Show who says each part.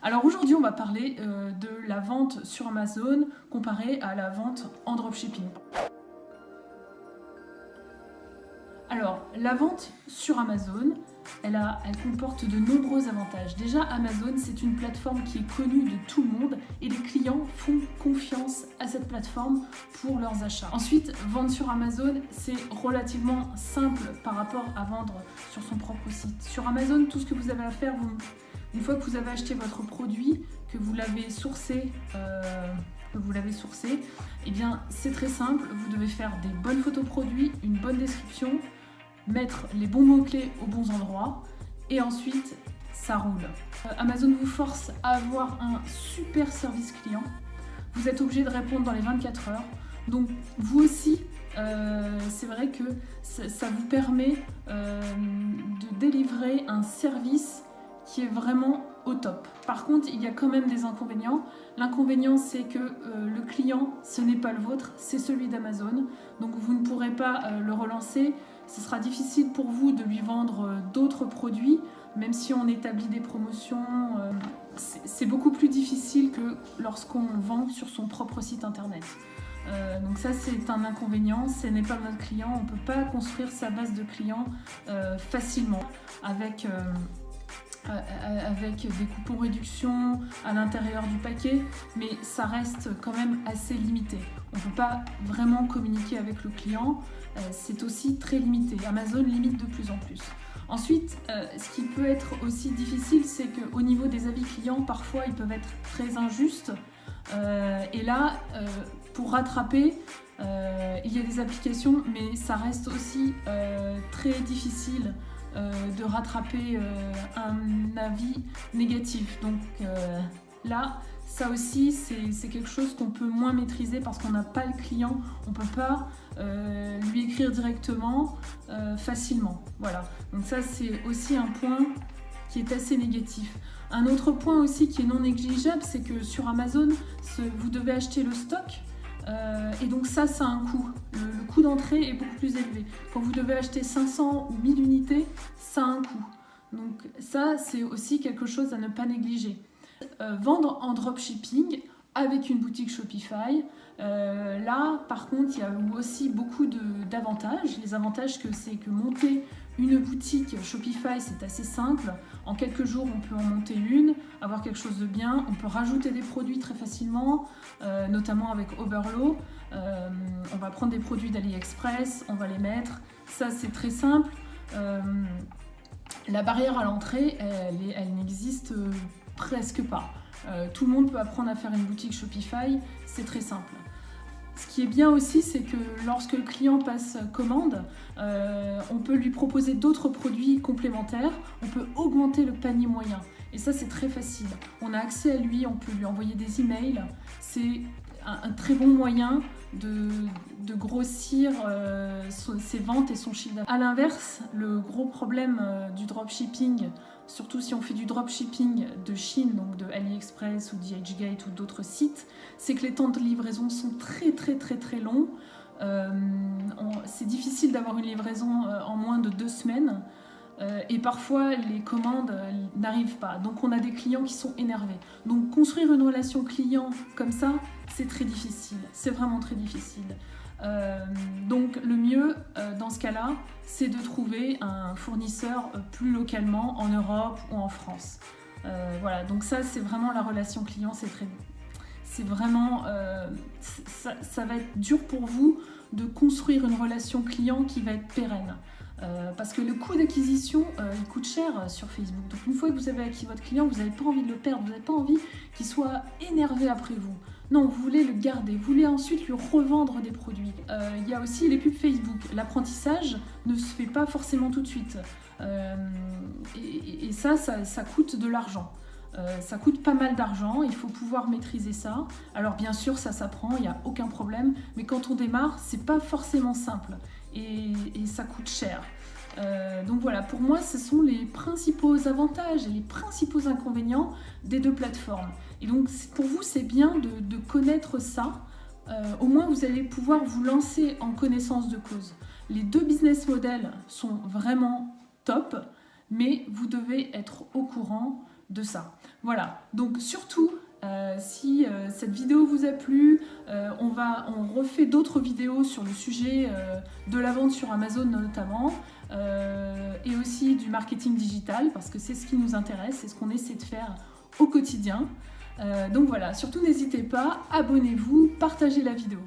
Speaker 1: Alors aujourd'hui, on va parler de la vente sur Amazon comparée à la vente en dropshipping. Alors, la vente sur Amazon, elle comporte de nombreux avantages. Déjà, Amazon, c'est une plateforme qui est connue de tout le monde et les clients font confiance à cette plateforme pour leurs achats. Ensuite, vendre sur Amazon, c'est relativement simple par rapport à vendre sur son propre site. Sur Amazon, tout ce que vous avez à faire, une fois que vous avez acheté votre produit, que vous l'avez sourcé, eh bien c'est très simple. Vous devez faire des bonnes photos produits, une bonne description, mettre les bons mots-clés aux bons endroits et ensuite ça roule. Amazon vous force à avoir un super service client. Vous êtes obligé de répondre dans les 24 heures. Donc vous aussi, c'est vrai que ça vous permet de délivrer un service qui est vraiment au top. Par contre, il y a quand même des inconvénients. L'inconvénient, c'est que le client, ce n'est pas le vôtre, c'est celui d'Amazon. Donc vous ne pourrez pas le relancer. Ce sera difficile pour vous de lui vendre d'autres produits, même si on établit des promotions. C'est beaucoup plus difficile que lorsqu'on vend sur son propre site internet. Donc ça, c'est un inconvénient. Ce n'est pas notre client. On ne peut pas construire sa base de clients facilement avec des coupons réduction à l'intérieur du paquet, mais ça reste quand même assez limité. On ne peut pas vraiment communiquer avec le client, c'est aussi très limité. Amazon limite de plus en plus. Ensuite, ce qui peut être aussi difficile, c'est qu'au niveau des avis clients, parfois ils peuvent être très injustes. Et là, pour rattraper, il y a des applications, mais ça reste aussi très difficile de rattraper un avis négatif. Donc là, ça aussi, c'est quelque chose qu'on peut moins maîtriser parce qu'on n'a pas le client, on ne peut pas lui écrire directement facilement. Voilà. Donc ça, c'est aussi un point qui est assez négatif. Un autre point aussi qui est non négligeable, c'est que sur Amazon, vous devez acheter le stock. Et donc ça a un coût. Le coût d'entrée est beaucoup plus élevé. Quand vous devez acheter 500 ou 1000 unités, ça a un coût. Donc ça, c'est aussi quelque chose à ne pas négliger. Vendre en dropshipping avec une boutique Shopify, là par contre il y a aussi beaucoup d'avantages. Les avantages c'est que monter une boutique Shopify, c'est assez simple. En quelques jours, on peut en monter une, avoir quelque chose de bien. On peut rajouter des produits très facilement, notamment avec Oberlo. On va prendre des produits d'AliExpress, on va les mettre. Ça, c'est très simple. La barrière à l'entrée, elle n'existe presque pas. Tout le monde peut apprendre à faire une boutique Shopify, c'est très simple. Ce qui est bien aussi, c'est que lorsque le client passe commande, on peut lui proposer d'autres produits complémentaires, on peut augmenter le panier moyen. Et ça, c'est très facile. On a accès à lui, on peut lui envoyer des emails. C'est un très bon moyen de grossir ses ventes et son chiffre d'affaires. A l'inverse, le gros problème du dropshipping, surtout si on fait du dropshipping de Chine, donc de AliExpress ou DHgate ou d'autres sites, c'est que les temps de livraison sont très longs. C'est difficile d'avoir une livraison en moins de 2 semaines. Et parfois les commandes n'arrivent pas, donc on a des clients qui sont énervés. Donc construire une relation client comme ça, c'est très difficile, c'est vraiment très difficile. Donc le mieux dans ce cas-là, c'est de trouver un fournisseur plus localement en Europe ou en France. Voilà, donc ça c'est vraiment la relation client, c'est vraiment, ça va être dur pour vous de construire une relation client qui va être pérenne. Parce que le coût d'acquisition, il coûte cher sur Facebook. Donc une fois que vous avez acquis votre client, vous n'avez pas envie de le perdre, vous n'avez pas envie qu'il soit énervé après vous. Non, vous voulez le garder, vous voulez ensuite lui revendre des produits. Il y a aussi les pubs Facebook. L'apprentissage ne se fait pas forcément tout de suite. Et ça coûte de l'argent. Ça coûte pas mal d'argent, il faut pouvoir maîtriser ça. Alors bien sûr, ça s'apprend, il n'y a aucun problème, mais quand on démarre, c'est pas forcément simple et ça coûte cher. Donc voilà, pour moi, ce sont les principaux avantages et les principaux inconvénients des deux plateformes. Et donc pour vous, c'est bien de connaître ça. Au moins, vous allez pouvoir vous lancer en connaissance de cause. Les deux business models sont vraiment top, mais vous devez être au courant de ça. Voilà, donc surtout, si cette vidéo vous a plu, on refait d'autres vidéos sur le sujet de la vente sur Amazon notamment, et aussi du marketing digital, parce que c'est ce qui nous intéresse, c'est ce qu'on essaie de faire au quotidien. Donc voilà, surtout n'hésitez pas, abonnez-vous, partagez la vidéo.